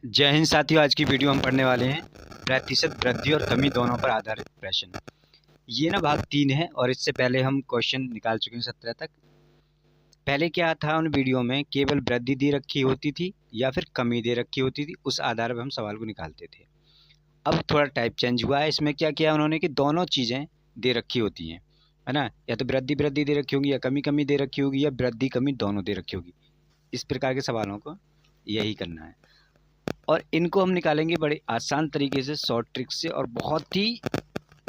जय हिंद साथियों। आज की वीडियो हम पढ़ने वाले हैं प्रतिशत वृद्धि और कमी दोनों पर आधारित प्रश्न। ये ना भाग 3 है और इससे पहले हम क्वेश्चन निकाल चुके हैं 17 तक। पहले क्या था, उन वीडियो में केवल वृद्धि दे रखी होती थी या फिर कमी दे रखी होती थी, उस आधार पर हम सवाल को निकालते थे। अब थोड़ा टाइप चेंज हुआ है। इसमें क्या किया उन्होंने कि दोनों चीज़ें दे रखी होती हैं, है ना। या तो वृद्धि वृद्धि दे रखी होगी या कमी कमी दे रखी होगी या वृद्धि कमी दोनों दे रखी होगी। इस प्रकार के सवालों को यही करना है और इनको हम निकालेंगे बड़े आसान तरीके से, शॉर्ट ट्रिक से और बहुत ही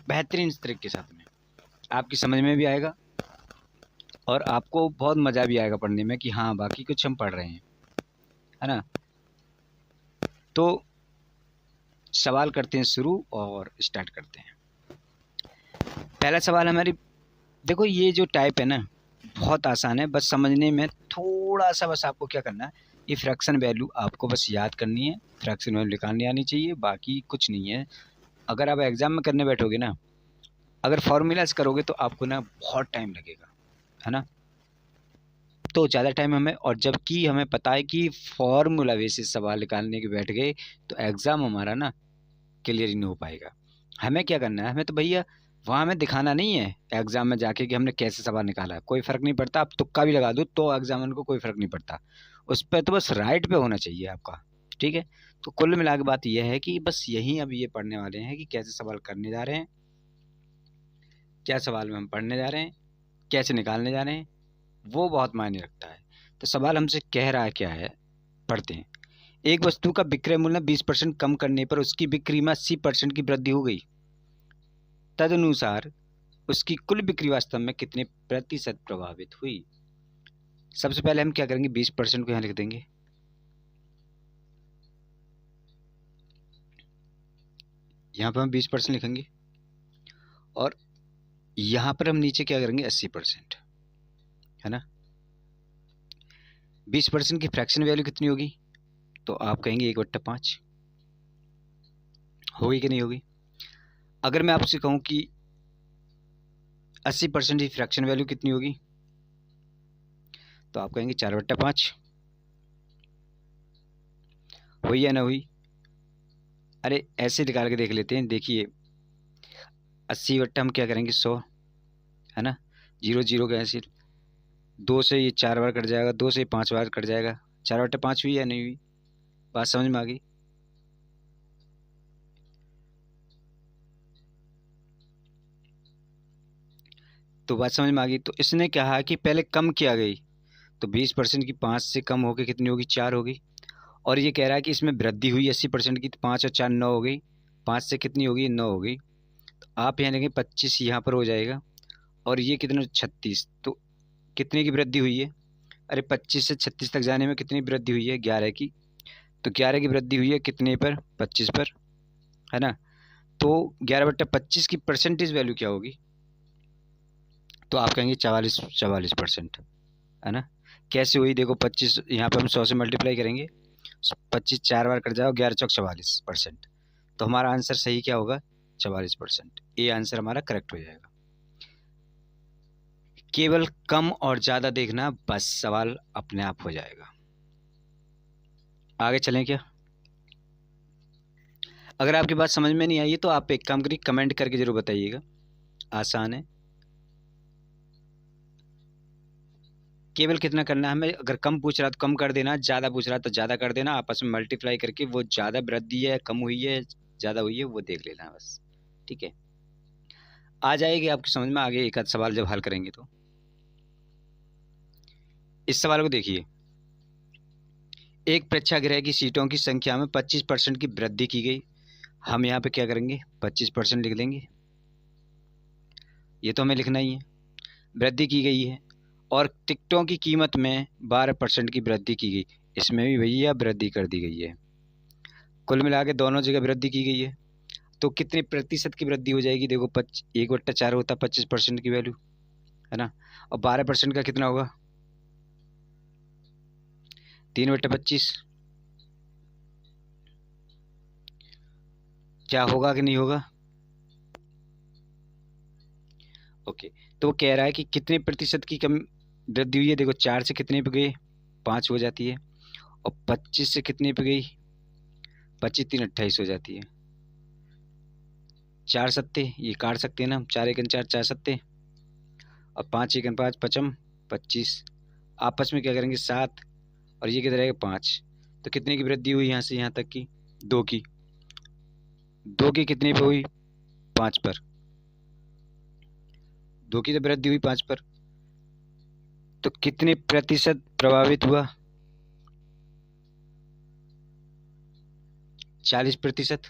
बेहतरीन ट्रिक के साथ में। आपकी समझ में भी आएगा और आपको बहुत मज़ा भी आएगा पढ़ने में कि हाँ बाकी कुछ हम पढ़ रहे हैं, है ना। तो सवाल करते हैं शुरू और स्टार्ट करते हैं। पहला सवाल हमारी, देखो ये जो टाइप है ना बहुत आसान है, बस समझने में थोड़ा सा, बस आपको क्या करना है, ये फ्रैक्शन वैल्यू आपको बस याद करनी है, फ्रैक्शन वैल्यू निकालनी आनी चाहिए, बाकी कुछ नहीं है। अगर आप एग्ज़ाम में करने बैठोगे ना, अगर फॉर्मूलाज करोगे तो आपको ना बहुत टाइम लगेगा, है ना। तो ज़्यादा टाइम हमें, और जबकि हमें पता है कि फॉर्मूला बेसिस सवाल निकालने के बैठ गए तो एग्ज़ाम हमारा ना क्लियर ही नहीं हो पाएगा। हमें क्या करना है, हमें तो भैया वहाँ हमें दिखाना नहीं है एग्ज़ाम में जाके कि हमने कैसे सवाल निकाला है, कोई फ़र्क नहीं पड़ता। आप तुक्का भी लगा दो तो एग्जामिनर को कोई फ़र्क नहीं पड़ता, उस पर तो बस राइट पे होना चाहिए आपका, ठीक है। तो कुल मिला के बात यह है कि बस यही अब ये पढ़ने वाले हैं कि कैसे सवाल करने जा रहे हैं, क्या सवाल में हम पढ़ने जा रहे हैं, कैसे निकालने जा रहे हैं, वो बहुत मायने रखता है। तो सवाल हमसे कह रहा है क्या है, पढ़ते हैं। एक वस्तु का विक्रय मूल्य 20% कम करने पर उसकी बिक्री में 80% की वृद्धि हो गई। तदनुसार उसकी कुल बिक्री वास्तव में कितने प्रतिशत प्रभावित हुई। सबसे पहले हम क्या करेंगे, 20% को यहाँ लिख देंगे। यहाँ पर हम 20% लिखेंगे और यहाँ पर हम नीचे क्या करेंगे, 80%, है ना। 20% की फ्रैक्शन वैल्यू कितनी होगी, तो आप कहेंगे 1/5 होगी कि नहीं होगी। अगर मैं आपसे कहूँ कि 80% की फ्रैक्शन वैल्यू कितनी होगी, तो आप कहेंगे 4/5। हुई या ना हुई। अरे ऐसे निकाल के देख लेते हैं। देखिए 80 हम क्या करेंगे 100, है ना। 0 0 कैंसिल, 2 से ये 4 बार कट जाएगा, 2 से 5 बार कट जाएगा। 4/5 हुई या नहीं हुई, बात समझ में आ गई। तो बात समझ में आ गई। तो इसने कहा कि पहले कम किया गई, तो 20% की 5 से कम होकर कितनी होगी, 4 होगी। और ये कह रहा है कि इसमें वृद्धि हुई 80% की, तो 5 और 4 9 हो गई। 5 से कितनी होगी, 9 हो गई। तो आप यहाँ लेंगे 25, यहाँ पर हो जाएगा। और ये कितना, 36। तो कितने की वृद्धि हुई है, अरे 25 से 36 तक जाने में कितनी वृद्धि हुई है, 11 की। तो 11 की वृद्धि हुई है कितने पर, 25 पर, है ना। तो 11/25 की परसेंटेज वैल्यू क्या होगी, तो आप कहेंगे 44%, है ना। कैसे हुई, देखो 25 यहाँ पर हम 100 से मल्टीप्लाई करेंगे, 25 4 बार कट जाओ, 11 चौक 44%। तो हमारा आंसर सही क्या होगा, 44%। ये आंसर हमारा करेक्ट हो जाएगा। केवल कम और ज़्यादा देखना, बस सवाल अपने आप हो जाएगा। आगे चलें क्या। अगर आपकी बात समझ में नहीं आई तो आप एक काम करिए, कमेंट करके जरूर बताइएगा, आसान है। केवल कितना करना है हमें, अगर कम पूछ रहा तो कम कर देना, ज़्यादा पूछ रहा तो ज़्यादा कर देना। आपस में मल्टीप्लाई करके वो ज़्यादा वृद्धि है, कम हुई है, ज़्यादा हुई है, वो देख लेना है बस, ठीक है। आ जाएगी आपकी समझ में आगे एक आध सवाल जब हल करेंगे तो। इस सवाल को देखिए, एक प्रेक्षागृह की सीटों की संख्या में 25% की वृद्धि की गई। हम यहाँ पे क्या करेंगे, 25% लिख देंगे, ये तो हमें लिखना ही है। वृद्धि की गई है और टिकटों की कीमत में 12% की वृद्धि की गई, इसमें भी भैया वृद्धि कर दी गई है। कुल मिला के दोनों जगह वृद्धि की गई है। तो कितने प्रतिशत की वृद्धि हो जाएगी, देखो 1/4 होता 25% की वैल्यू, है ना। और 12% का कितना होगा, 3/25। क्या होगा कि नहीं होगा, ओके। तो वो कह रहा है कि कितने प्रतिशत की कम वृद्धि हुई है, देखो 4 से कितने पे गए, 5 हो जाती है। और 25 से कितने पे गई, 25 3 28 हो जाती है। 4 सत्ते ये काट सकते हैं ना, 4 एकन 4 4 सत्ते, और 5 एकन 5 पचम 25, आपस में क्या करेंगे 7, और ये किधर रहेगा 5। तो कितने की वृद्धि हुई यहाँ से यहाँ तक की? 2 की। 2 की कितने पे हुई? 5 पर। 2 की तो वृद्धि हुई 5 पर, तो कितने प्रतिशत प्रभावित हुआ? 40%।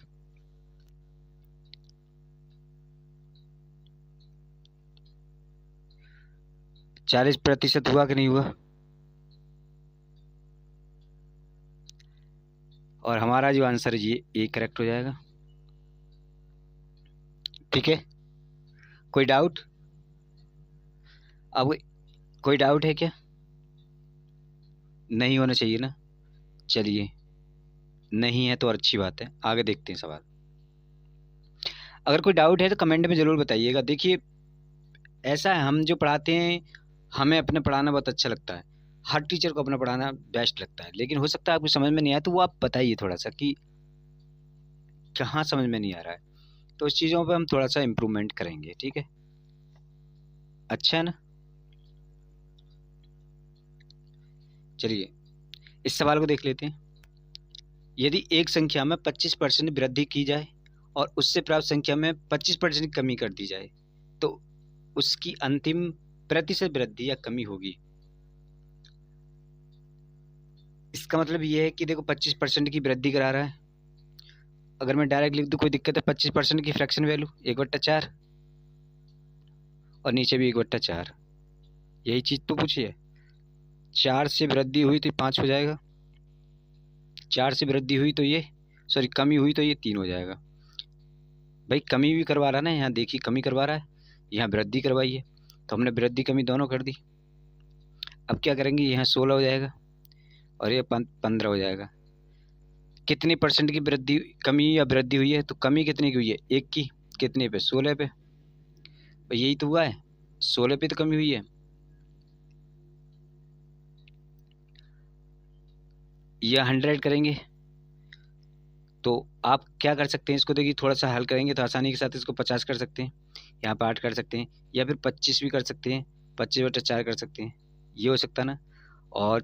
चालीस प्रतिशत हुआ कि नहीं हुआ? और हमारा जो आंसर है ये करेक्ट हो जाएगा। ठीक है, कोई डाउट? अब कोई डाउट है क्या? नहीं होना चाहिए ना। चलिए, नहीं है तो अच्छी बात है, आगे देखते हैं सवाल। अगर कोई डाउट है तो कमेंट में ज़रूर बताइएगा। देखिए, ऐसा है, हम जो पढ़ाते हैं हमें अपने पढ़ाना बहुत अच्छा लगता है, हर टीचर को अपना पढ़ाना बेस्ट लगता है, लेकिन हो सकता है आपको समझ में नहीं आया, तो वो आप बताइए थोड़ा सा कि कहाँ समझ में नहीं आ रहा है, तो उस चीज़ों पे हम थोड़ा सा इम्प्रूवमेंट करेंगे। ठीक है, अच्छा है ना। चलिए इस सवाल को देख लेते हैं। यदि एक संख्या में 25% वृद्धि की जाए और उससे प्राप्त संख्या में 25% कमी कर दी जाए तो उसकी अंतिम प्रतिशत वृद्धि या कमी होगी। इसका मतलब ये है कि देखो 25% की वृद्धि करा रहा है, अगर मैं डायरेक्ट लिख दूँ कोई दिक्कत है? 25% की फ्रैक्शन वैल्यू 1/4 और नीचे भी 1/4, यही चीज़ तो पूछी है। 4 से वृद्धि हुई तो 5 हो जाएगा, 4 से वृद्धि हुई तो ये सॉरी कमी हुई तो ये 3 हो जाएगा। भाई कमी भी करवा रहा है ना, यहाँ देखिए कमी करवा रहा है, यहाँ वृद्धि करवाई है, तो हमने वृद्धि कमी दोनों कर दी। अब क्या करेंगे, यहाँ 16 हो जाएगा और ये 15 हो जाएगा। कितनी परसेंट की वृद्धि कमी या वृद्धि हुई है? तो कमी कितने की हुई है? 1 की। कितने पे? 16 पे। यही तो हुआ है, 16 पे तो कमी हुई है। यह 100 करेंगे तो आप क्या कर सकते हैं, इसको देखिए थोड़ा सा हल करेंगे तो आसानी के साथ इसको 50 कर सकते हैं, यहाँ पर 8 कर सकते हैं, या फिर 25 भी कर सकते हैं, 25/4 कर सकते हैं, ये हो सकता ना। और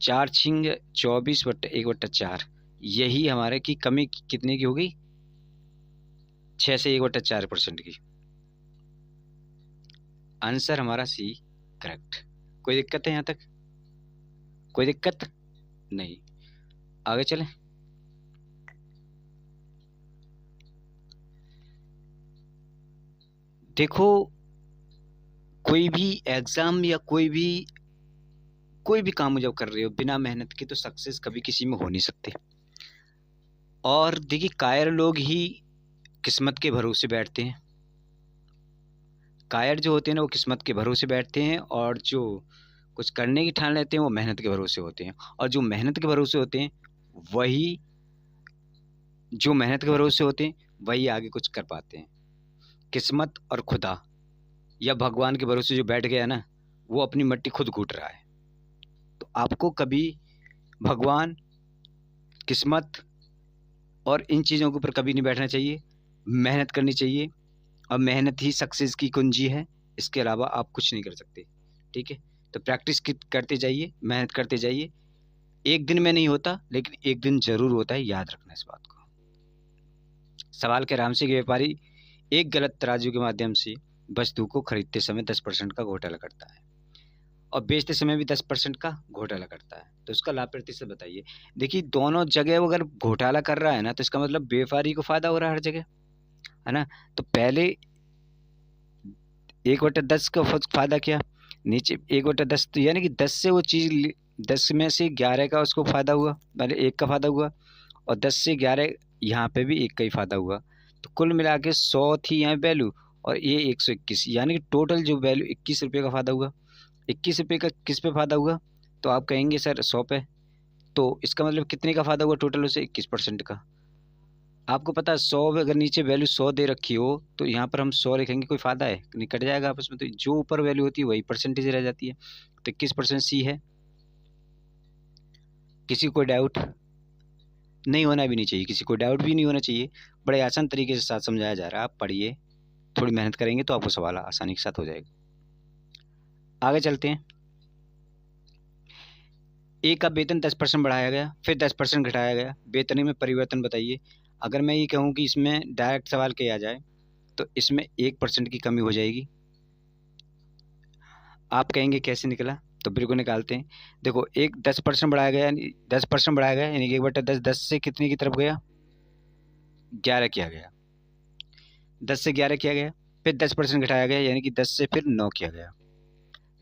4 छिंग 24/1/4, यही हमारे की कमी कितने की होगी? 6 से 1/4% की। आंसर हमारा सी करेक्ट। कोई दिक्कत है यहाँ तक? कोई दिक्कत नहीं, आगे चलें। देखो, कोई भी एग्जाम या कोई भी काम जब कर रहे हो बिना मेहनत के तो सक्सेस कभी किसी में हो नहीं सकते। और देखिए कायर लोग ही किस्मत के भरोसे बैठते हैं, कायर जो होते हैं ना वो किस्मत के भरोसे बैठते हैं, और जो कुछ करने की ठान लेते हैं वो मेहनत के भरोसे होते हैं, और जो मेहनत के भरोसे होते हैं वही आगे कुछ कर पाते हैं। किस्मत और खुदा या भगवान के भरोसे जो बैठ गया ना वो अपनी मट्टी खुद घूट रहा है। तो आपको कभी भगवान, किस्मत और इन चीज़ों के ऊपर कभी नहीं बैठना चाहिए, मेहनत करनी चाहिए, और मेहनत ही सक्सेस की कुंजी है, इसके अलावा आप कुछ नहीं कर सकते। ठीक है, तो प्रैक्टिस करते जाइए, मेहनत करते जाइए, एक दिन में नहीं होता लेकिन एक दिन जरूर होता है, याद रखना इस बात को। सवाल के आराम से कि व्यापारी एक गलत तराजू के माध्यम से वस्तु को खरीदते समय 10% का घोटाला करता है और बेचते समय भी 10% का घोटाला करता है, तो उसका लाभ प्रतिशत बताइए। देखिए दोनों जगह अगर घोटाला कर रहा है ना तो इसका मतलब व्यापारी को फायदा हो रहा है हर जगह, है ना। तो पहले 1/10 का फायदा किया, नीचे 1/10, तो यानी कि 10 से वो चीज़ 10 में से 11 का उसको फायदा हुआ, पहले 1 का फायदा हुआ, और 10 से 11 यहाँ पे भी 1 का ही फायदा हुआ, तो कुल मिला के 100 थी यहाँ वैल्यू और ये 121, यानी कि टोटल जो वैल्यू 21 रुपये का फायदा हुआ। 21 रुपये का किस पे फायदा हुआ? तो आप कहेंगे सर 100 पे, तो इसका मतलब कितने का फायदा हुआ टोटल उसे? 21% का। आपको पता है 100 अगर नीचे वैल्यू 100 दे रखी हो तो यहाँ पर हम 100 लिखेंगे, कोई फायदा है? नहीं, कट जाएगा आपस में, तो जो ऊपर वैल्यू होती है वही परसेंटेज रह जाती है, तो 21% सी है। किसी को कोई डाउट? नहीं होना भी नहीं चाहिए, किसी को डाउट भी नहीं होना चाहिए। बड़े आसान तरीके से साथ समझाया जा रहा है, आप पढ़िए, थोड़ी मेहनत करेंगे तो आपको सवाल आसानी के साथ हो जाएगा। आगे चलते हैं। ए का वेतन 10% बढ़ाया गया, फिर 10% घटाया गया, वेतन में परिवर्तन बताइए। अगर मैं ये कहूँ कि इसमें डायरेक्ट सवाल किया जाए तो इसमें 1% की कमी हो जाएगी। आप कहेंगे कैसे निकला, तो बिल्कुल निकालते हैं। देखो, एक 10% बढ़ाया गया, यानी 10% बढ़ाया गया, यानी कि 1/10, 10 से कितने की तरफ गया, 11 किया गया, 10 से 11 किया गया, फिर 10% घटाया गया, यानी कि 10 से फिर 9 किया गया।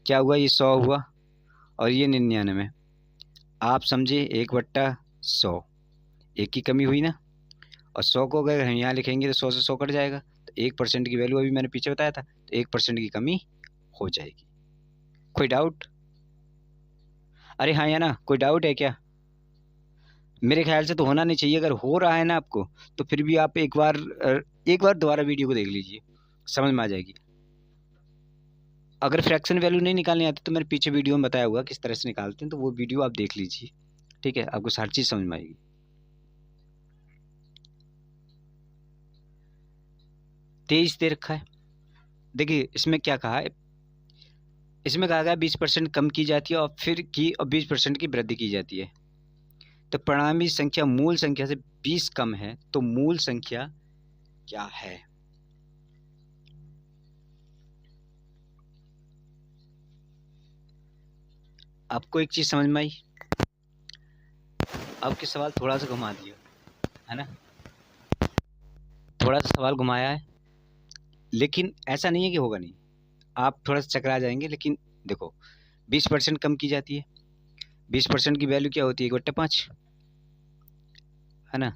क्या हुआ, ये 100 हुआ और ये 99। आप समझे, 1/100, एक की कमी हुई ना। और 100 को अगर हम यहाँ लिखेंगे तो 100 से 100 कट जाएगा, तो 1% की वैल्यू अभी मैंने पीछे बताया था, तो 1% की कमी हो जाएगी। कोई डाउट? अरे हाँ या ना, कोई डाउट है क्या? मेरे ख्याल से तो होना नहीं चाहिए। अगर हो रहा है ना आपको, तो फिर भी आप एक बार दोबारा वीडियो को देख लीजिए, समझ में आ जाएगी। अगर फ्रैक्शन वैल्यू नहीं निकालनी आती तो मैंने पीछे वीडियो में बताया हुआ किस तरह से निकालते हैं, तो वो वीडियो आप देख लीजिए, ठीक है, आपको हर चीज़ समझ में आएगी। 23 दे रखा है। देखिए इसमें क्या कहा है, इसमें कहा गया 20% कम की जाती है और फिर 20% की वृद्धि की जाती है। तो परिणामी संख्या मूल संख्या से 20 कम है, तो मूल संख्या क्या है? आपको एक चीज समझ में आई? आपके सवाल थोड़ा सा घुमा दिया है ना, थोड़ा सा सवाल घुमाया है, लेकिन ऐसा नहीं है कि होगा नहीं, आप थोड़ा सा चकरा जाएंगे। लेकिन देखो, 20% कम की जाती है, 20% की वैल्यू क्या होती है, 1/5, है ना।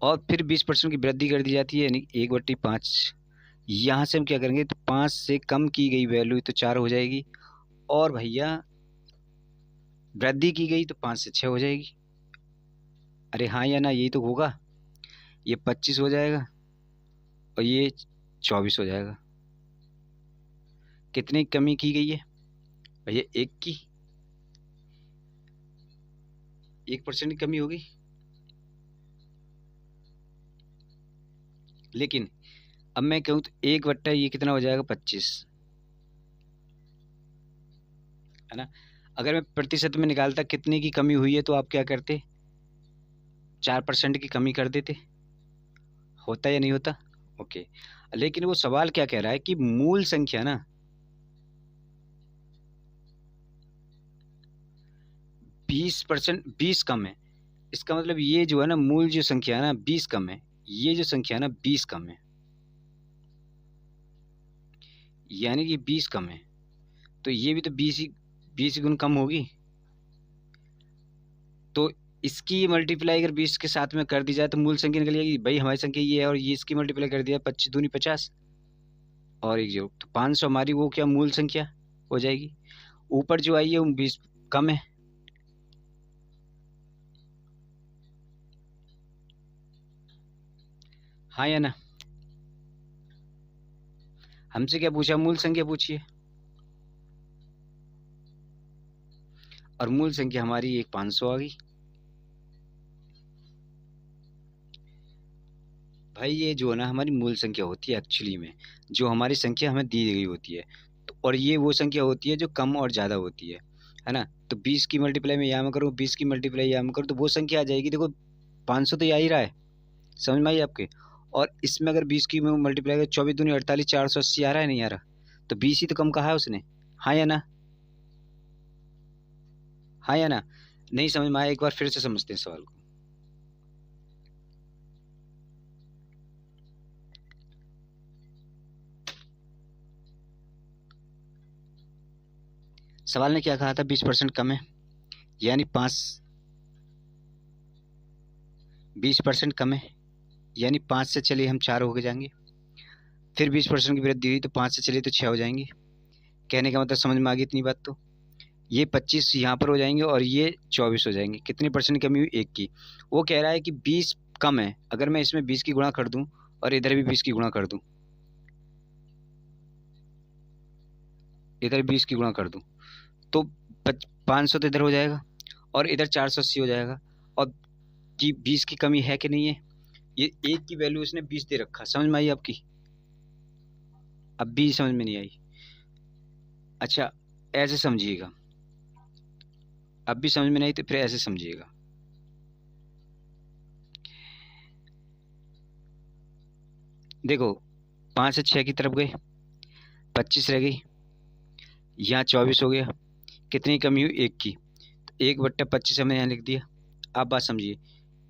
और फिर 20% की वृद्धि कर दी जाती है, यानी 1/5। यहाँ से हम क्या करेंगे, तो 5 से कम की गई वैल्यू तो 4 हो जाएगी, और भैया वृद्धि की गई तो 5 से 6 हो जाएगी। अरे हाँ या ना, यही तो होगा। ये 25 हो जाएगा और ये 24 हो जाएगा। कितनी कमी की गई है भैया, 1% की कमी होगी। लेकिन अब मैं कहूँ तो 1/, ये कितना हो जाएगा, 25, है ना। अगर मैं प्रतिशत में निकालता कितने की कमी हुई है, तो आप क्या करते, 4% की कमी कर देते। होता या नहीं होता? ओके। लेकिन वो सवाल क्या कह रहा है कि मूल संख्या ना 20%, 20 कम है। इसका मतलब ये जो है ना, मूल जो संख्या है ना 20 कम है, ये जो संख्या है ना 20 कम है, यानी कि 20 कम है, तो ये भी तो 20 गुण कम होगी। तो इसकी मल्टीप्लाई अगर 20 के साथ में कर दी जाए तो मूल संख्या निकल जाएगी। भाई हमारी संख्या ये है और ये इसकी मल्टीप्लाई कर दिया, 25 दूनी 50 और एक जो, तो 500 हमारी वो क्या मूल संख्या हो जाएगी। ऊपर जो आई है वो 20 कम है। हाँ या ना? हमसे क्या पूछा, मूल संख्या पूछिए, और मूल संख्या हमारी एक 500 आ गई। भाई ये जो है ना हमारी मूल संख्या होती है एक्चुअली में, जो हमारी संख्या हमें दी गई होती है, तो और ये वो संख्या होती है जो कम और ज़्यादा होती है ना। तो 20 की मल्टीप्लाई में यहाँ में करूँ, 20 की मल्टीप्लाई यहाँ में करूँ, तो वो संख्या आ जाएगी। देखो 500 तो आ ही रहा है, समझ में आई आपके। और इसमें अगर 20 की मल्टीप्लाई कर, 24 दूनी 48, 480 आ रहा है, नहीं आ रहा? तो 20 ही तो कम कहा है उसने, हाँ या ना? हाँ या ना? नहीं समझ में आया, एक बार फिर से समझते हैं सवाल को। सवाल ने क्या कहा था, 20% कम है, यानी 20% कम है, यानी 5 से चलिए हम 4 होके जाएंगे। फिर 20% की वृद्धि हुई तो 5 से चलिए तो 6 हो जाएंगे। कहने का मतलब समझ में आ गई इतनी बात? तो ये 25 यहाँ पर हो जाएंगे और ये 24 हो जाएंगे। कितनी परसेंट कमी हुई, 1 की। वो कह रहा है कि 20 कम है, अगर मैं इसमें 20 की गुणा कर दूं और इधर भी 20 की गुणा कर दूं, इधर 20 की गुणा कर दूं, तो 500 तो इधर हो जाएगा और इधर 480 हो जाएगा, और कि 20 की कमी है कि नहीं है। ये एक की वैल्यू इसने 20 दे रखा, समझ में आई आपकी? अब भी समझ में नहीं आई? अच्छा, ऐसे समझिएगा। अब भी समझ में नहीं तो फिर ऐसे समझिएगा। देखो 5 से 6 की तरफ गए, 25 रह गई, यहाँ 24 हो गया, कितनी कमी हुई? 1 की। तो 1/25 हमने यहाँ लिख दिया। आप बात समझिए,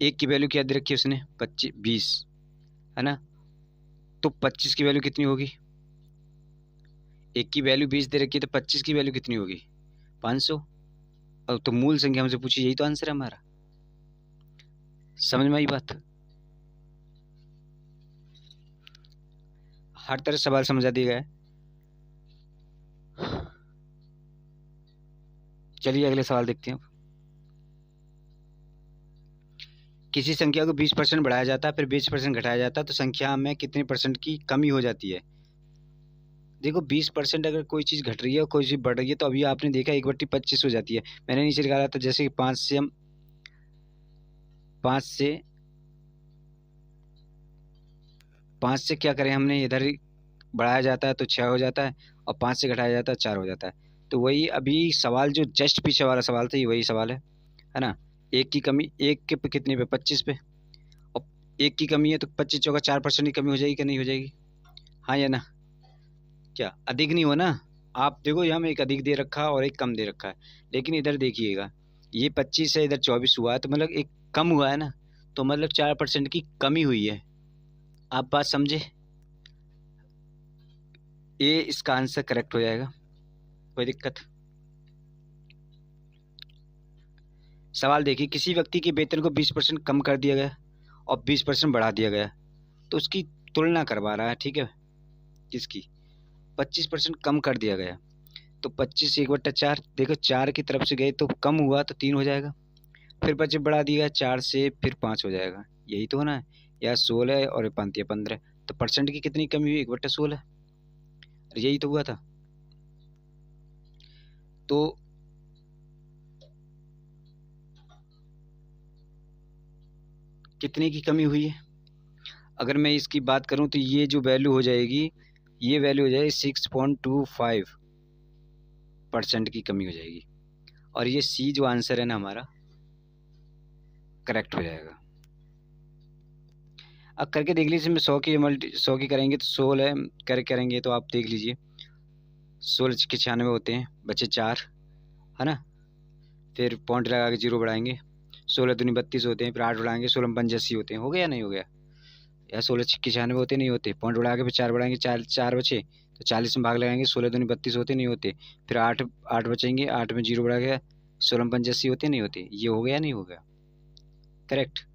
1 की वैल्यू क्या दे रखी है उसने? 20, है ना? तो 25 की वैल्यू कितनी होगी? 1 की वैल्यू 20 दे रखी है, तो 25 की वैल्यू कितनी होगी? 500। अब तो मूल संख्या हमसे पूछी, यही तो आंसर है हमारा। समझ में आई बात? हर तरह सवाल समझा दिया गया है। चलिए अगले सवाल देखते हैं। किसी संख्या को 20% बढ़ाया जाता है, फिर 20% घटाया जाता है, तो संख्या में कितने परसेंट की कमी हो जाती है? देखो 20% अगर कोई चीज़ घट रही है और कोई चीज़ बढ़ रही है, तो अभी आपने देखा 1/25 हो जाती है। मैंने नीचे निकाला था, जैसे कि 5 से क्या करें हमने, इधर ही बढ़ाया जाता है तो 6 हो जाता है, और 5 से घटाया जाता है 4 हो जाता है। तो वही अभी सवाल जो जस्ट पीछे वाला सवाल था, ये वही सवाल है ना? एक की कमी, एक के पे कितने पे? 25 पे। और एक की कमी है तो 25 चौका 4% की कमी हो जाएगी कि नहीं हो जाएगी? हाँ या ना? क्या अधिक नहीं हो ना? आप देखो यहाँ में एक अधिक दे रखा है और एक कम दे रखा है, लेकिन इधर देखिएगा, ये 25 है, इधर 24 हुआ है, तो मतलब एक कम हुआ है ना, तो मतलब 4% की कमी हुई है। आप बात समझे? ये इसका आंसर करेक्ट हो जाएगा, कोई दिक्कत? सवाल देखिए, किसी व्यक्ति के वेतन को 20% कम कर दिया गया और 20% बढ़ा दिया गया, तो उसकी तुलना करवा रहा है, ठीक है? किसकी? 25% कम कर दिया गया, तो 25 1/4, देखो 4 की तरफ से गए तो कम हुआ तो 3 हो जाएगा, फिर 25 बढ़ा दिया 4 से, फिर 5 हो जाएगा, यही तो होना है। या 16 और 5 15, तो परसेंट की कितनी कमी हुई? 1/16, यही तो हुआ था। तो कितने की कमी हुई है? अगर मैं इसकी बात करूं तो ये जो वैल्यू हो जाएगी, ये वैल्यू हो जाएगी 6.25% की कमी हो जाएगी, और ये सी जो आंसर है ना हमारा, करेक्ट हो जाएगा। अब करके देख लीजिए, में 100 की करेंगे तो 16 करेंगे तो आप देख लीजिए, 16 के 96 होते हैं, बचे 4, है ना? फिर पॉइंट लगा के 0 बढ़ाएंगे, 16 दूनी 32 होते हैं, फिर 8 बढ़ाएंगे, 16 पंजे 80 होते हैं। हो गया नहीं हो गया? या 16 छिक्के 96 होते नहीं होते, पॉइंट बढ़ा के फिर 4 बढ़ाएंगे, 4 4 बचे, तो 40 में भाग लगाएंगे, 16 दूनी 32 होते नहीं होते, फिर 8 8 बचेंगे, 8 में 0 बढ़ा गया, 16 पंजे 80 होते नहीं होते। ये हो गया नहीं हो गया? करेक्ट।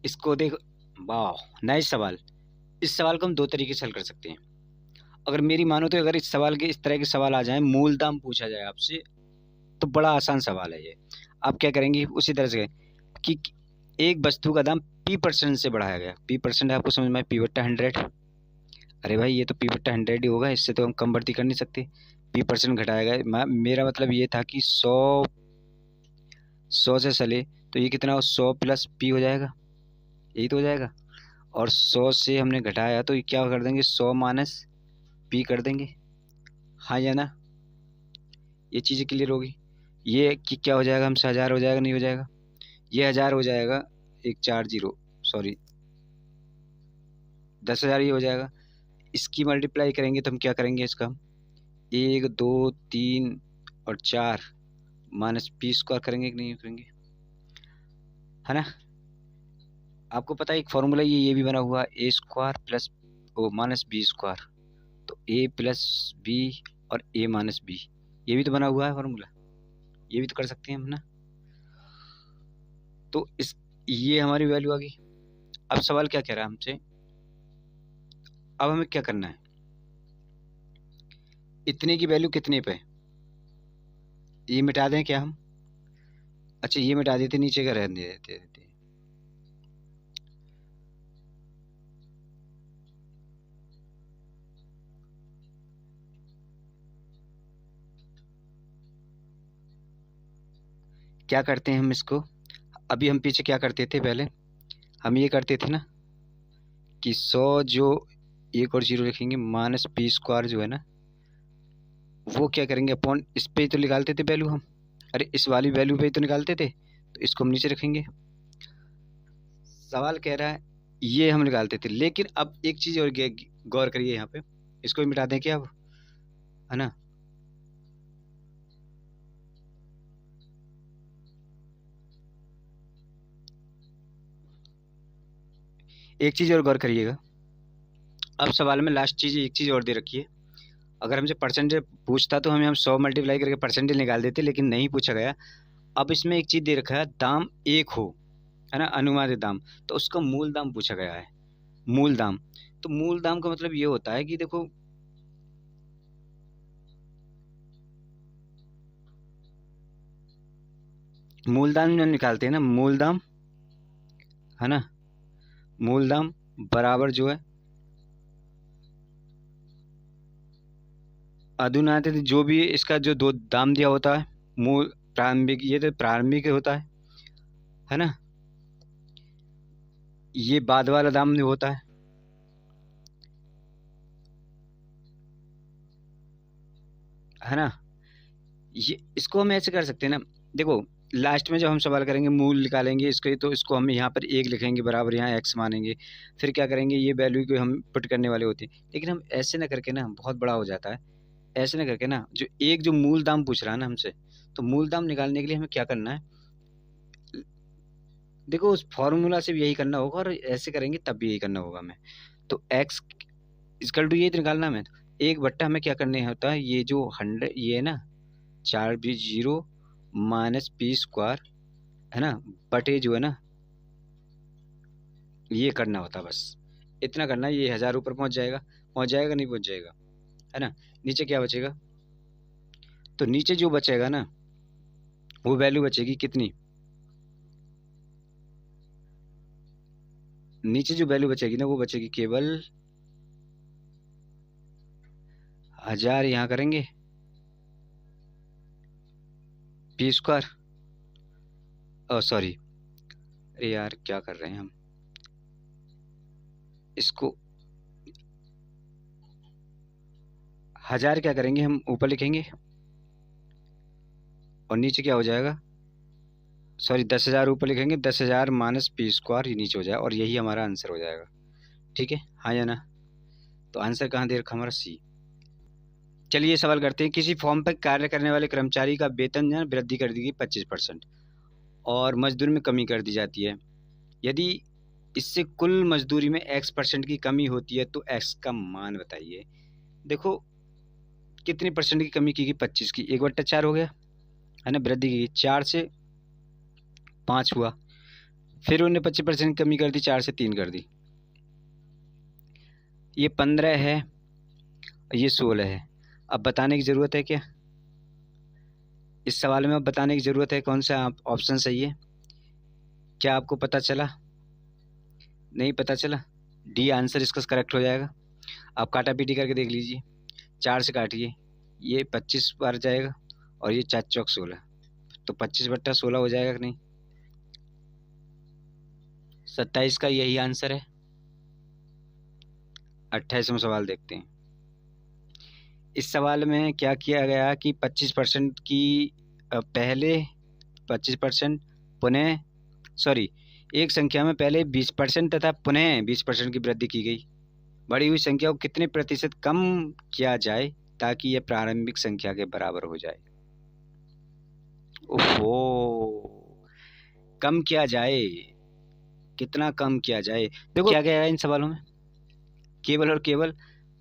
इसको देखो, वाह नाइस सवाल। इस सवाल को हम दो तरीके से हल कर सकते हैं। अगर मेरी मानो तो, अगर इस सवाल के, इस तरह के सवाल आ जाए, मूल दाम पूछा जाए आपसे, तो बड़ा आसान सवाल है ये। आप क्या करेंगे उसी तरह से कि एक वस्तु का दाम P% से बढ़ाया गया, P% आपको समझ में? P/100। अरे भाई ये तो P/100 ही होगा, इससे तो हम कम बढ़ती कर नहीं सकते। P% घटाया गया, मेरा मतलब ये था कि 100 से चले तो ये कितना हो, 100 + P हो जाएगा, यही तो हो जाएगा। और 100 से हमने घटाया तो ये क्या कर देंगे, 100 - P कर देंगे। हाँ या ना? ये चीज़ें क्लियर होगी। ये कि क्या हो जाएगा, हमसे 1000 हो जाएगा, नहीं हो जाएगा? ये 1000 हो जाएगा, 140, सॉरी 10,000 ये हो जाएगा। इसकी मल्टीप्लाई करेंगे तो हम क्या करेंगे, इसका 1 2 3 और 4 -P² करेंगे कि नहीं करेंगे, है ना? आपको पता है एक फॉर्मूला ये भी बना हुआ, A² + ओ -B², तो A + B और A - B, ये भी तो बना हुआ है फॉर्मूला, ये भी तो कर सकते हैं हम ना। तो इस, ये हमारी वैल्यू आ गई। अब सवाल क्या कह रहा है हमसे, अब हमें क्या करना है, इतने की वैल्यू कितने पे? ये मिटा दें क्या हम? अच्छा ये मिटा देते, नीचे का रहने देते। क्या करते हैं हम इसको, अभी हम पीछे क्या करते थे, पहले हम ये करते थे ना कि 100 जो एक और जीरो लिखेंगे माइनस पी स्क्वायर जो है ना, वो क्या करेंगे अपॉन इस पे ही तो निकालते थे वैल्यू हम, अरे इस वाली वैल्यू पे ही तो निकालते थे, तो इसको हम नीचे रखेंगे। सवाल कह रहा है ये हम निकालते थे, लेकिन अब एक चीज़ और गौर करिए यहाँ पे, इसको भी मिटा दें क्या अब, है ना। एक चीज़ और गौर करिएगा, अब सवाल में लास्ट चीज़ एक चीज़ और दे रखी है, अगर हमसे परसेंटेज पूछता तो हमें हम 100 मल्टीप्लाई करके परसेंटेज निकाल देते, लेकिन नहीं पूछा गया। अब इसमें एक चीज़ दे रखा है दाम एक हो, है ना, अनुमानित दाम, तो उसका मूल दाम पूछा गया है, मूल दाम। तो मूल दाम का मतलब ये होता है कि देखो मूल दाम जो निकालते हैं ना, मूल दाम, है ना, मूल दाम बराबर जो है अधुनातन, जो भी इसका जो दो दाम दिया होता है, मूल प्रारंभिक, ये तो प्रारंभिक होता है ना, ये बाद वाला दाम नहीं होता है ना। ये इसको हम ऐसे कर सकते हैं ना, देखो लास्ट में जब हम सवाल करेंगे मूल निकालेंगे इसके, तो इसको हम यहाँ पर एक लिखेंगे बराबर यहाँ एक्स मानेंगे, फिर क्या करेंगे ये वैल्यू को हम पुट करने वाले होते हैं, लेकिन हम ऐसे ना करके ना बहुत बड़ा हो जाता है, ऐसे ना करके ना जो एक जो मूल दाम पूछ रहा है ना हमसे, तो मूल दाम निकालने के लिए हमें क्या करना है, देखो उस फॉर्मूला से भी यही करना होगा और ऐसे करेंगे तब भी यही करना होगा हमें। तो एक्स इक्वल टू ये तो निकालना हमें, एक बट्टा हमें क्या करने होता है, ये जो 100 ये है ना, 4 भी 0 माइनस पी स्क्वायर, है ना, बटे जो है ना, ये करना होता है बस, इतना करना है, ये 1000 ऊपर पहुंच जाएगा नहीं पहुंच जाएगा, है ना। नीचे क्या बचेगा, तो नीचे जो बचेगा ना वो वैल्यू बचेगी कितनी, नीचे जो वैल्यू बचेगी ना वो बचेगी केवल 1000, यहाँ करेंगे पी स्क्वायर, सॉरी, अरे यार क्या कर रहे हैं हम, इसको 1000 क्या करेंगे हम ऊपर लिखेंगे और नीचे क्या हो जाएगा, सॉरी 10,000 ऊपर लिखेंगे, 10,000 माइनस पी स्क्वायर ये नीचे हो जाएगा, और यही हमारा आंसर हो जाएगा। ठीक है, हाँ या ना, तो आंसर कहाँ दे रखा हमारा सी। चलिए सवाल करते हैं, किसी फॉर्म पर कार्य करने वाले कर्मचारी का वेतन जो है वृद्धि कर दी गई 25% और मजदूरी में कमी कर दी जाती है, यदि इससे कुल मजदूरी में x% की कमी होती है तो x का मान बताइए। देखो कितनी परसेंट की कमी की गई, 25 की, 1/4 हो गया, है ना, वृद्धि की गई 4 से 5 हुआ, फिर उन्हें 25% कमी कर दी, 4 से 3 कर दी, ये 15 है, ये 16 है। अब बताने की ज़रूरत है क्या, इस सवाल में अब बताने की ज़रूरत है कौन सा ऑप्शन सही है, क्या आपको पता चला, नहीं पता चला, डी आंसर इसका करेक्ट हो जाएगा। आप काटा पीटी करके देख लीजिए, 4 से काटिए, ये 25 बार जाएगा और ये 4 चौक 16, तो 25/16 हो जाएगा कि नहीं, 27 का यही आंसर है। 28वां सवाल देखते हैं, इस सवाल में क्या किया गया कि 25% की पहले 25% पुनः, सॉरी, एक संख्या में पहले 20% तथा पुनः 20% की वृद्धि की गई, बढ़ी हुई संख्या को कितने प्रतिशत कम किया जाए ताकि यह प्रारंभिक संख्या के बराबर हो जाए। ओहो, कम किया जाए, कितना कम किया जाए, देखो क्या गया है इन सवालों में, केवल और केवल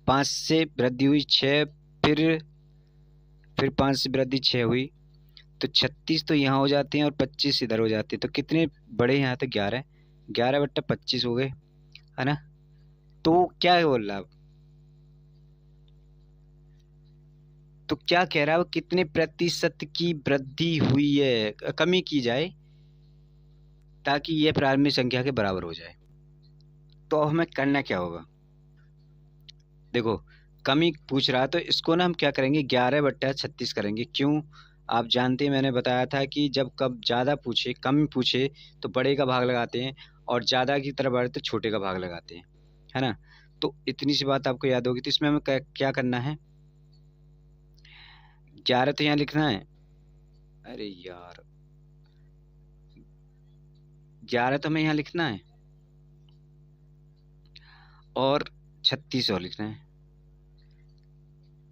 5 से वृद्धि हुई 6, फिर 5 से वृद्धि 6 हुई, तो 36 तो यहाँ हो जाते हैं और 25 इधर हो जाते हैं, तो कितने बड़े यहाँ तक 11, 11/25 हो गए, है ना। तो क्या बोल रहा है, तो क्या कह रहा है, वो कितने प्रतिशत की वृद्धि हुई है, कमी की जाए ताकि यह प्रारंभिक संख्या के बराबर हो जाए। तो अब हमें करना क्या होगा, देखो कमी पूछ रहा है तो इसको ना हम क्या करेंगे 11/36 करेंगे, क्यों, आप जानते हैं मैंने बताया था कि जब कब ज़्यादा पूछे कम पूछे तो बड़े का भाग लगाते हैं, और ज़्यादा की तरफ बढ़े तो छोटे का भाग लगाते हैं, है ना। तो इतनी सी बात आपको याद होगी। तो इसमें हमें क्या करना है, 11 तो यहाँ लिखना है, अरे यार 11 तो हमें यहाँ लिखना है, और 36 और लिखना है।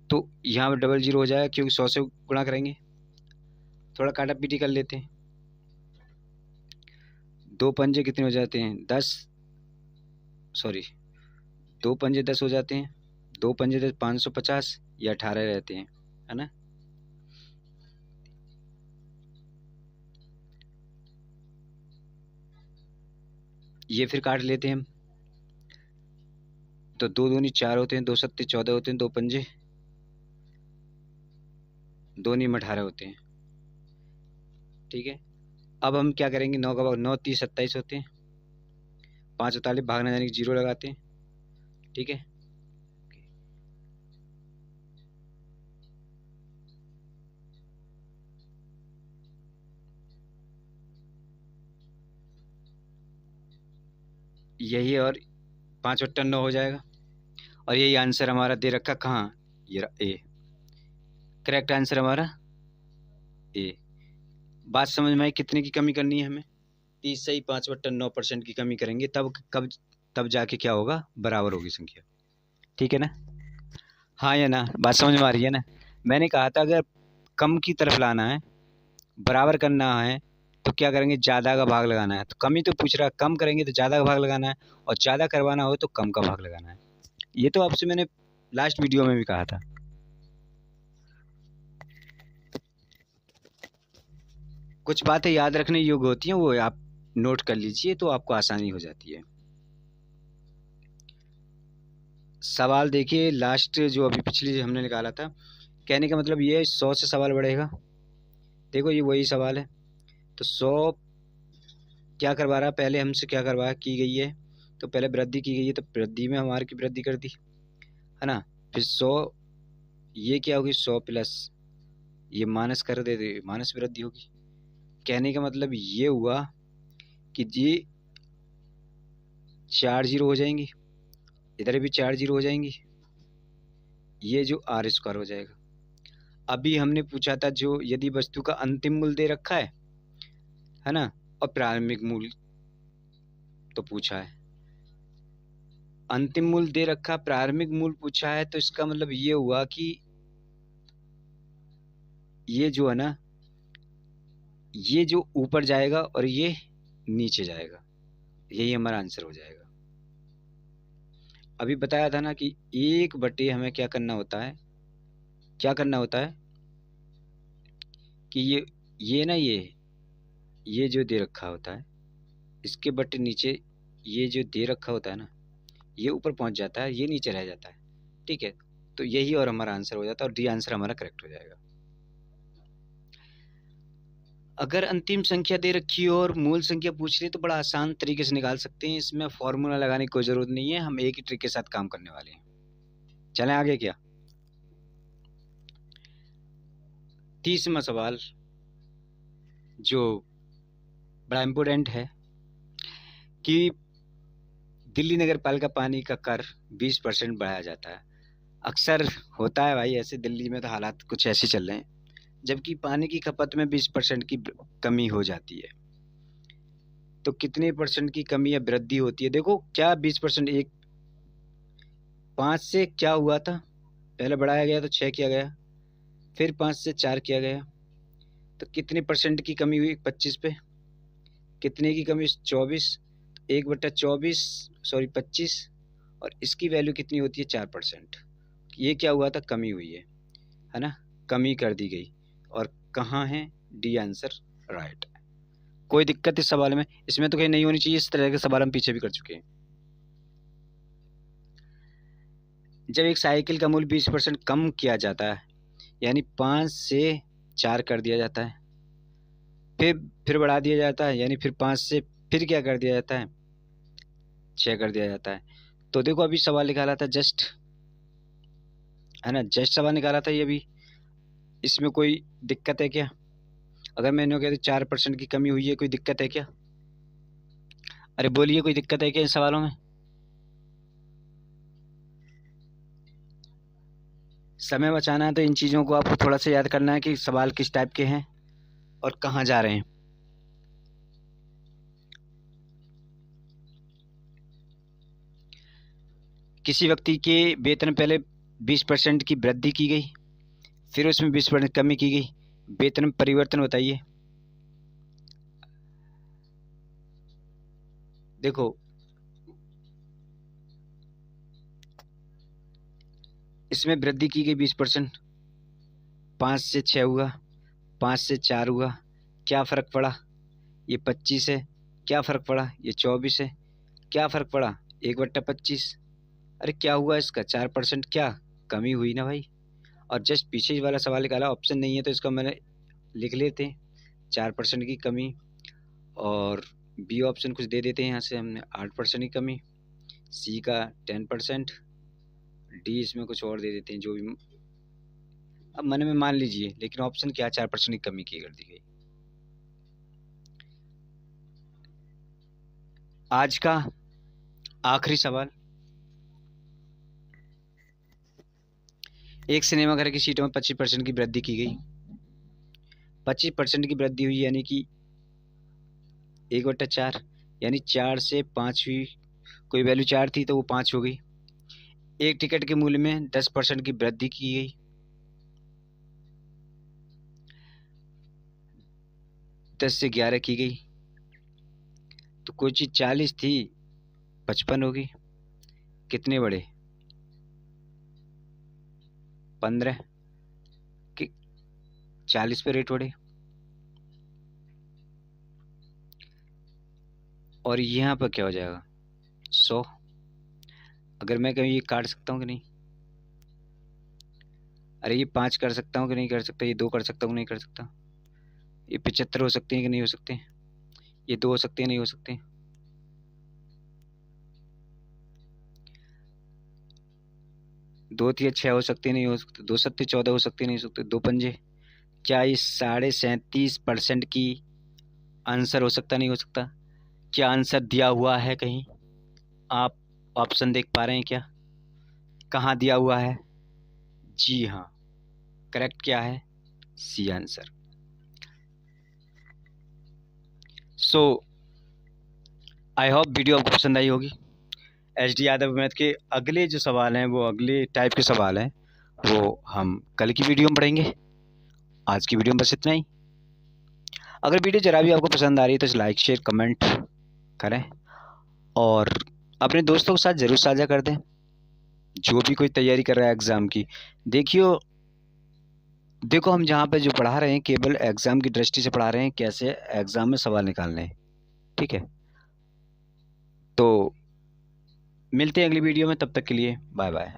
तो यहाँ पर डबल जीरो हो जाएगा क्योंकि 100 से गुणा करेंगे। थोड़ा काटा पीटी कर लेते हैं। दो पंजे कितने हो जाते हैं, 10, सॉरी दो पंजे 10 हो जाते हैं, दो पंजे 10 550 या 18 रहते हैं, है ना। ये फिर काट लेते हैं हम। तो दो दूनी 4 होते हैं, दो सत्ते 14 होते हैं, दो पंजे दो नीम 18 होते हैं। ठीक है, अब हम क्या करेंगे, 9 का भाग 9 30 27 होते हैं, 5 45 भागना जाने की 0 लगाते हैं। ठीक है, यही, और 5 बट्टा 9 हो जाएगा। और यही आंसर हमारा दे रखा कहाँ, ये ए। करेक्ट आंसर हमारा ए। बात समझ में आई कितने की कमी करनी है हमें, 30 से ही 5/9% की कमी करेंगे, तब जाके क्या होगा, बराबर होगी संख्या। ठीक है ना, हाँ या ना, बात समझ में आ रही है ना। मैंने कहा था अगर कम की तरफ लाना है, बराबर करना है, तो क्या करेंगे, ज़्यादा का भाग लगाना है। तो कम ही तो पूछ रहा है, कम करेंगे तो ज़्यादा का भाग लगाना है, और ज़्यादा करवाना हो तो कम का भाग लगाना है। ये तो आपसे मैंने लास्ट वीडियो में भी कहा था। कुछ बातें याद रखने योग्य होती हैं, वो आप नोट कर लीजिए तो आपको आसानी हो जाती है। सवाल देखिए, लास्ट जो अभी पिछली हमने निकाला था, कहने का मतलब ये है 100 से सवाल बढ़ेगा। देखो ये वही सवाल है। तो 100 क्या करवा रहा है, पहले हमसे क्या करवाया की गई है, तो पहले वृद्धि की गई है, तो वृद्धि में हमारे की वृद्धि कर दी, है ना। फिर 100, ये क्या होगी 100 प्लस, ये माइनस कर दे, माइनस वृद्धि होगी। कहने का मतलब ये हुआ कि ये 4 जीरो हो जाएंगी, इधर भी 4 जीरो हो जाएंगी, ये जो आर स्क्वायर हो जाएगा। अभी हमने पूछा था जो यदि वस्तु का अंतिम मूल्य दे रखा है ना, और प्रारंभिक मूल्य तो पूछा है, अंतिम मूल्य दे रखा, प्रारंभिक मूल्य पूछा है, तो इसका मतलब ये हुआ कि ये जो है ना, ये जो ऊपर जाएगा और ये नीचे जाएगा, यही हमारा आंसर हो जाएगा। अभी बताया था ना कि 1/, हमें क्या करना होता है, क्या करना होता है कि ये ना, ये जो दे रखा होता है, इसके बट्टे नीचे ये जो दे रखा होता है ना, ये ऊपर पहुंच जाता है, ये नीचे रह जाता है। ठीक है, तो यही और हमारा आंसर हो जाता है, और डी आंसर हमारा करेक्ट हो जाएगा। अगर अंतिम संख्या दे रखी हो और मूल संख्या पूछ रही है तो बड़ा आसान तरीके से निकाल सकते हैं, इसमें फॉर्मूला लगाने की कोई ज़रूरत नहीं है, हम एक ही ट्रिक के साथ काम करने वाले हैं। चलें आगे क्या, 30वां सवाल जो बड़ा इम्पोर्टेंट है कि दिल्ली नगर पालिका पानी का कर 20% बढ़ाया जाता है। अक्सर होता है भाई ऐसे, दिल्ली में तो हालात कुछ ऐसे चल रहे हैं, जबकि पानी की खपत में 20% की कमी हो जाती है, तो कितने परसेंट की कमी या वृद्धि होती है। देखो क्या 20%, एक 5 से क्या हुआ था, पहले बढ़ाया गया तो 6 किया गया, फिर 5 से 4 किया गया, तो कितने परसेंट की कमी हुई 25 पे, कितने की कमी 24, 1/24, सॉरी 25, और इसकी वैल्यू कितनी होती है 4%। ये क्या हुआ था, कमी हुई है ना, कमी कर दी गई, और कहाँ है, डी आंसर राइट। कोई दिक्कत इस सवाल में, इसमें तो कहीं नहीं होनी चाहिए, इस तरह के सवाल हम पीछे भी कर चुके हैं। जब एक साइकिल का मूल्य 20% कम किया जाता है, यानी 5 से 4 कर दिया जाता है, फिर बढ़ा दिया जाता है, यानी फिर 5 से फिर क्या कर दिया जाता है, 6 कर दिया जाता है। तो देखो अभी सवाल निकाला था जस्ट, है ना, जस्ट सवाल निकाला था ये भी, इसमें कोई दिक्कत है क्या? अगर मैंने कहा तो 4% की कमी हुई है, कोई दिक्कत है क्या? अरे बोलिए, कोई दिक्कत है क्या इन सवालों में? समय बचाना है तो इन चीज़ों को आपको थोड़ा सा याद करना है कि सवाल किस टाइप के हैं और कहाँ जा रहे हैं। किसी व्यक्ति के वेतन में पहले 20% की वृद्धि की गई, फिर उसमें 20% कमी की गई, वेतन में परिवर्तन बताइए। देखो, इसमें वृद्धि की गई 20%, 5 से 6 हुआ, 5 से 4 हुआ, क्या फ़र्क पड़ा? ये 25 है, क्या फ़र्क पड़ा? ये 24 है, क्या फ़र्क पड़ा? 1/25। अरे क्या हुआ इसका? 4% क्या कमी हुई ना भाई। और जस्ट पीछे वाला सवाल निकाला, ऑप्शन नहीं है तो इसका मैंने लिख लेते हैं 4% की कमी, और बी ऑप्शन कुछ दे देते हैं यहाँ से हमने 8% की कमी, सी का 10%, डी इसमें कुछ और दे देते हैं जो भी अब मन में मान लीजिए, लेकिन ऑप्शन क्या 4% की कमी की कर दी गई। आज का आखिरी सवाल, एक सिनेमाघर की सीटों में 25% की वृद्धि की गई। 25% की वृद्धि हुई यानी कि 1/4, यानी 4 से 5 हुई। कोई वैल्यू 4 थी तो वो 5 हो गई। एक टिकट के मूल्य में 10% की वृद्धि की गई। 10 से 11 की गई। तो कोई चीज़ 40 थी, 55 होगी। कितने बढ़े? 15 कि 40 पे रेट बढ़े। और यहाँ पर क्या हो जाएगा? 100। अगर मैं कहूँ ये काट सकता हूँ कि नहीं? अरे ये 5 कर सकता हूँ कि नहीं कर सकता? ये 2 कर सकता हूँ नहीं कर सकता? ये 75 हो सकते हैं कि नहीं हो सकते? ये 2 हो सकते हैं नहीं हो सकते? 2 तिया 6 हो सकते हैं नहीं हो सकते? 2 सत्ते 14 हो सकते नहीं हो सकते? 2 पंजे, क्या ये 37.5% की आंसर हो सकता नहीं हो सकता? क्या आंसर दिया हुआ है कहीं? आप ऑप्शन देख पा रहे हैं क्या? कहाँ दिया हुआ है? जी हाँ, करेक्ट क्या है? C answer. So I hope video आपको पसंद आई होगी। एच डी यादव मैथ के अगले जो सवाल हैं वो अगले टाइप के सवाल हैं, वो हम कल की वीडियो में पढ़ेंगे। आज की वीडियो में बस इतना ही। अगर वीडियो जरा भी आपको पसंद आ रही है तो लाइक शेयर कमेंट करें और अपने दोस्तों के साथ ज़रूर साझा कर दें, जो भी कोई तैयारी कर रहा है एग्ज़ाम की। देखो हम जहाँ पे जो पढ़ा रहे हैं केवल एग्ज़ाम की दृष्टि से पढ़ा रहे हैं, कैसे एग्ज़ाम में सवाल निकालने हैं, ठीक है? तो मिलते हैं अगली वीडियो में, तब तक के लिए बाय बाय।